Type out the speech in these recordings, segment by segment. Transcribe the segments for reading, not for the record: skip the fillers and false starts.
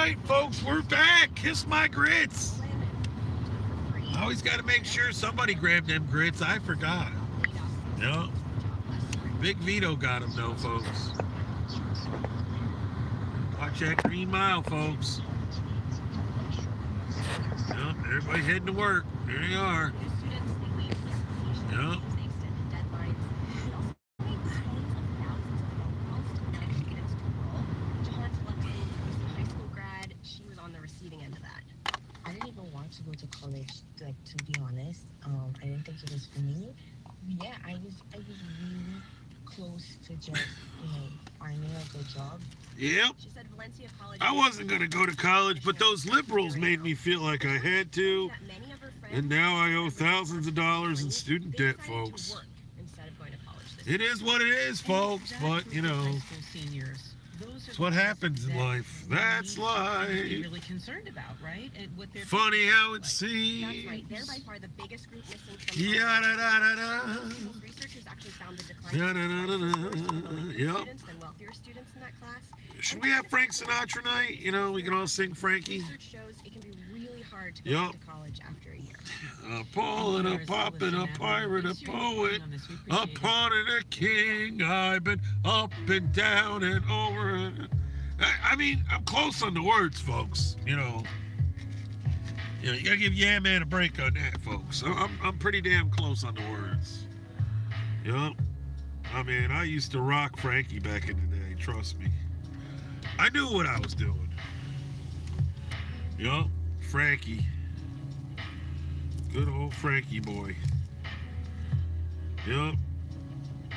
right, folks, we're back. Kiss my grits. Always got to make sure somebody grabbed them grits. I forgot. Yep. Big Vito got them, though, folks. Watch that Green Mile, folks. Yep, everybody heading to work. There they are. Yep. To go to college, like, to be honest. I didn't think it was for me. Yeah, I was really close to just, finding a good job. Yep. I wasn't going to go to college, but those liberals made me feel like I had to. And now I owe thousands of dollars in student debt, folks. It is what it is, folks, but, it's what happens in life. That's life. Really concerned about, right? Funny how it seems. That's right. They're by far the biggest group missing from researchers actually found the decline Yep. students than wealthier students in that class. Should we have Frank Sinatra night? We can all sing Frankie. Research shows it can be really hard to go to college after a year. A Paul and a poppin', a pirate, a poet, a pawn and a king. I've been up and down and over. I mean, I'm close on the words, folks. You gotta give Yeah Man a break on that, folks. I'm pretty damn close on the words. Yep. I mean, I used to rock Frankie back in the day. Trust me. I knew what I was doing. Yup, Frankie. Good old Frankie boy. Yup.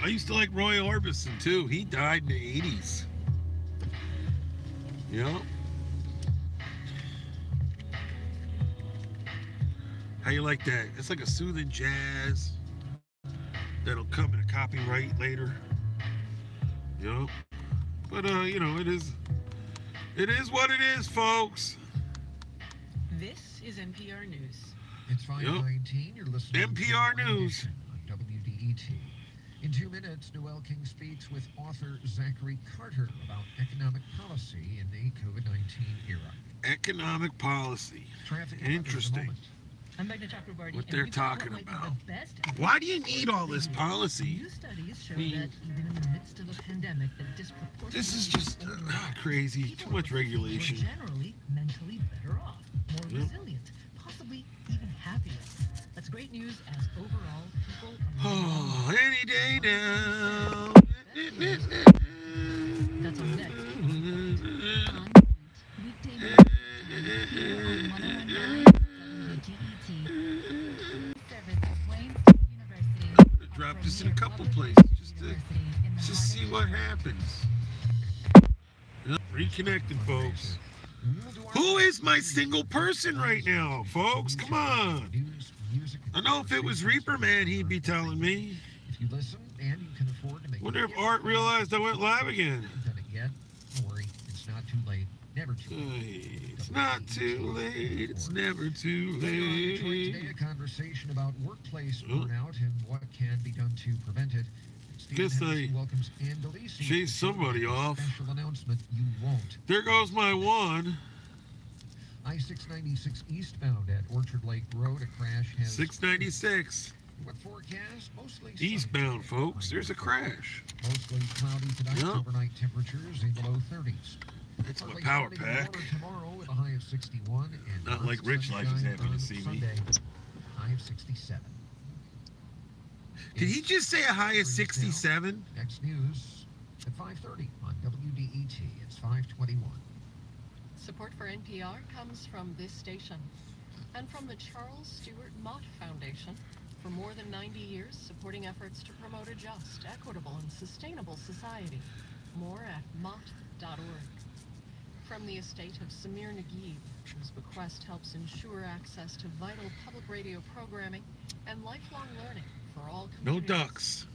I used to like Roy Orbison too. He died in the 80s. Yup. How you like that? It's like a soothing jazz that'll come in a copyright later. Yup. But it is what it is, folks. This is NPR News. It's 5:19. You're listening NPR to News on WDET. In 2 minutes, Noel King speaks with author Zachary Carter about economic policy in the COVID-19 era. Economic policy. Traffic. Interesting. I'm Magna Chakrabarty. What they're talking about. Why do you need all this policy? New studies show that even in the midst of a pandemic that disproportionately This is just crazy. Too much regulation. We're generally mentally better off, more resilient, possibly even happier. That's great news as overall people Oh, any day now. That's on next. Drop this in a couple places just to see what happens. Yep, reconnecting, folks. Who is my single person right now, folks? Come on. I know if it was Reaper Man, he'd be telling me. If you listen and you can afford to make Wonder if Art realized I went live again. Haven't done it yet. Don't worry, it's not too late. Never too late. It's not too late. It's never too Today, late. a conversation about workplace burnout and what can be done to prevent it. Guess I welcomes Ann Delisi. chased somebody off. Special announcement: you won't. There goes my one. I-696 eastbound at Orchard Lake Road, a crash has. 696 What forecast? Mostly eastbound, folks. There's a crash. Mostly cloudy tonight. Yep. Overnight temperatures in the low 30s. That's my Partly power cloudy pack. tomorrow with a high of 61 and Not lots like of Rich Life is sunshine happy to on see me. Sunday, high of 67. Did he just say a high of 67? Next news at 5:30 on WDET. It's 5:21. Support for NPR comes from this station and from the Charles Stewart Mott Foundation. For more than 90 years, supporting efforts to promote a just, equitable, and sustainable society. More at mott.org. From the estate of Samir Naguib, whose bequest helps ensure access to vital public radio programming and lifelong learning for all No communities. ducks.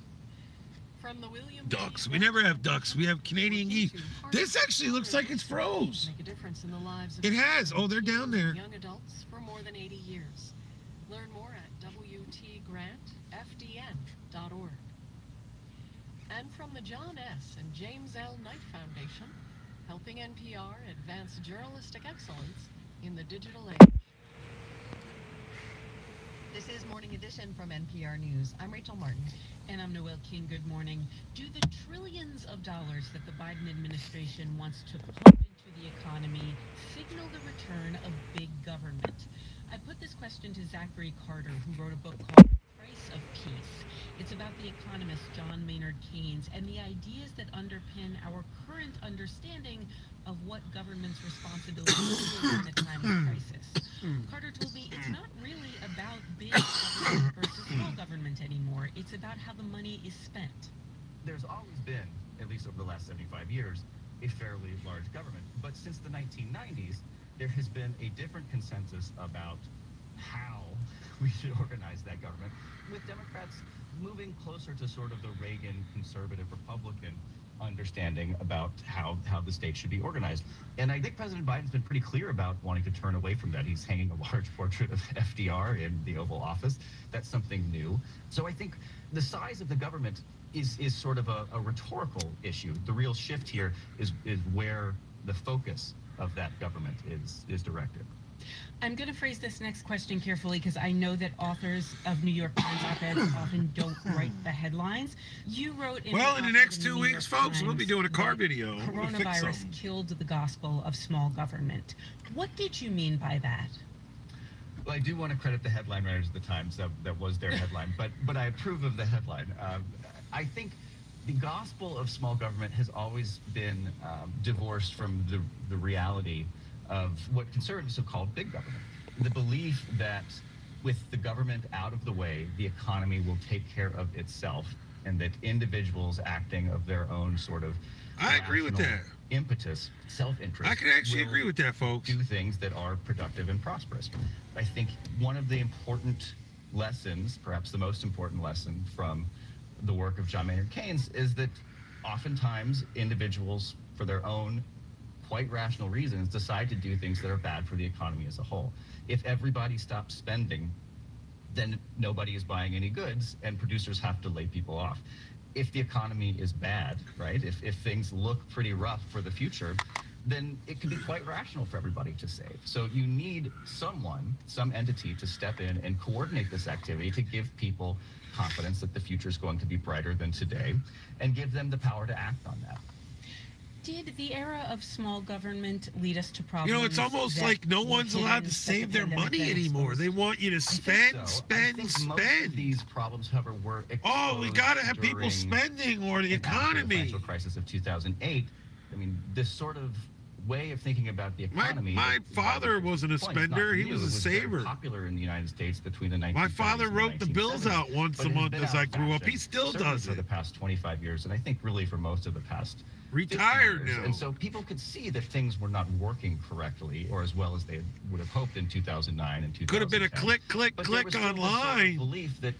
From the William Ducks. Lee We never have ducks. We have Canadian geese. This actually looks like it's froze. Make a difference in the lives of It has. Oh, they're down there. young adults for more than 80 years. Learn more at WTGrantFDN.org. And from the John S. and James L. Knight Foundation, helping NPR advance journalistic excellence in the digital age. This is Morning Edition from NPR News. I'm Rachel Martin. And I'm Noel King. Good morning. Do the trillions of dollars that the Biden administration wants to pump into the economy signal the return of big government? I put this question to Zachary Carter, who wrote a book called The Price of Peace. It's about the economist John Maynard Keynes and the ideas that underpin our current understanding of what government's responsibility is in a time of crisis. Carter told me it's not really about big government versus small government anymore. It's about how the money is spent. There's always been, at least over the last 75 years, a fairly large government. But since the 1990s, there has been a different consensus about how we should organize that government, with Democrats moving closer to sort of the Reagan conservative Republican understanding about how the state should be organized. And I think President Biden's been pretty clear about wanting to turn away from that. He's hanging a large portrait of FDR in the Oval Office. That's something new. So I think the size of the government is sort of a rhetorical issue. The real shift here is where the focus of that government is directed. I'm going to phrase this next question carefully because I know that authors of New York Times op-eds often don't write the headlines. You wrote in Well, in the next 2 weeks, folks, we'll be doing a car that video. Coronavirus killed the gospel of small government. What did you mean by that? Well, I do want to credit the headline writers of the Times. That was their headline, but I approve of the headline. I think the gospel of small government has always been divorced from the reality of what conservatives have called big government. The belief that with the government out of the way, the economy will take care of itself, and that individuals acting of their own sort of I agree with that. Impetus, self-interest. I can actually agree with that, folks. Do things that are productive and prosperous. I think one of the important lessons, perhaps the most important lesson from the work of John Maynard Keynes, is that oftentimes individuals, for their own quite rational reasons, decide to do things that are bad for the economy as a whole. If everybody stops spending, then nobody is buying any goods and producers have to lay people off. If the economy is bad, right, if things look pretty rough for the future, then it can be quite rational for everybody to save. So you need someone, some entity to step in and coordinate this activity to give people confidence that the future is going to be brighter than today and give them the power to act on that. Did the era of small government lead us to problems? You know, it's almost like no one's allowed to save their money anymore. They want you to spend. Most of these problems, however, were exposed we got to have people spending or the economy. The financial crisis of 2008. I mean, this sort of way of thinking about the economy. My father wasn't a spender; he was a saver. Very popular in the United States between the 1930s. My father wrote the bills out once a month as I grew up. He still does for it the past 25 years, and I think really for most of the past. Retired now. And so people could see that things were not working correctly or as well as they would have hoped in 2009 and 2010. Could have been a click online. Belief that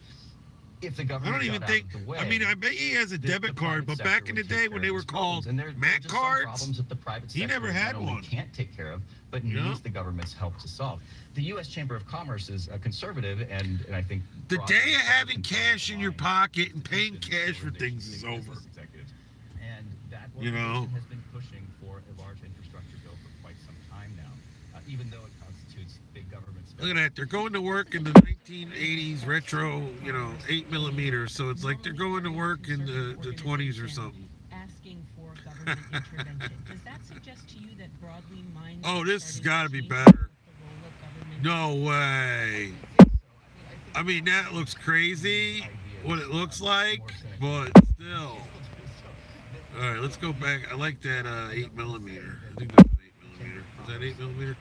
if the government I don't even think. Way, I mean, I bet he has a debit card, but back in the day when they were called Mac cards, he never had one. Can't take care of, but needs the government's help to solve. The U.S. Chamber of Commerce is a conservative, and I think the day of having cash in your pocket and paying cash for things is over. And that has been pushing for a large infrastructure bill for quite some time now, even though it constitutes big government spending. Look at that. They're going to work in the 1980s retro, 8mm. So it's like they're going to work in the 20s or something. Asking for government intervention. Does that suggest to you that broadly minded? Oh, this has got to be better. No way. I mean, that looks crazy, what it looks like, but still. All right, let's go back. I like that 8mm. I think that was 8mm. Was that 8mm?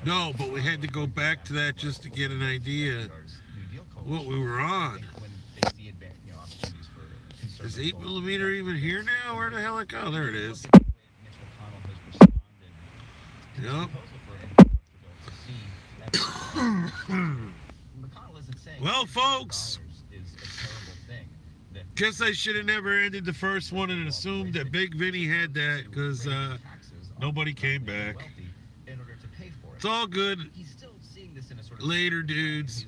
No, but we had to go back to that just to get an idea what we were on. Is 8mm even here now? Where the hell it go? There it is. Yep. Well, folks, guess I should have never ended the first one and assumed that Big Vinny had that because nobody came back. It's all good. Later, dudes.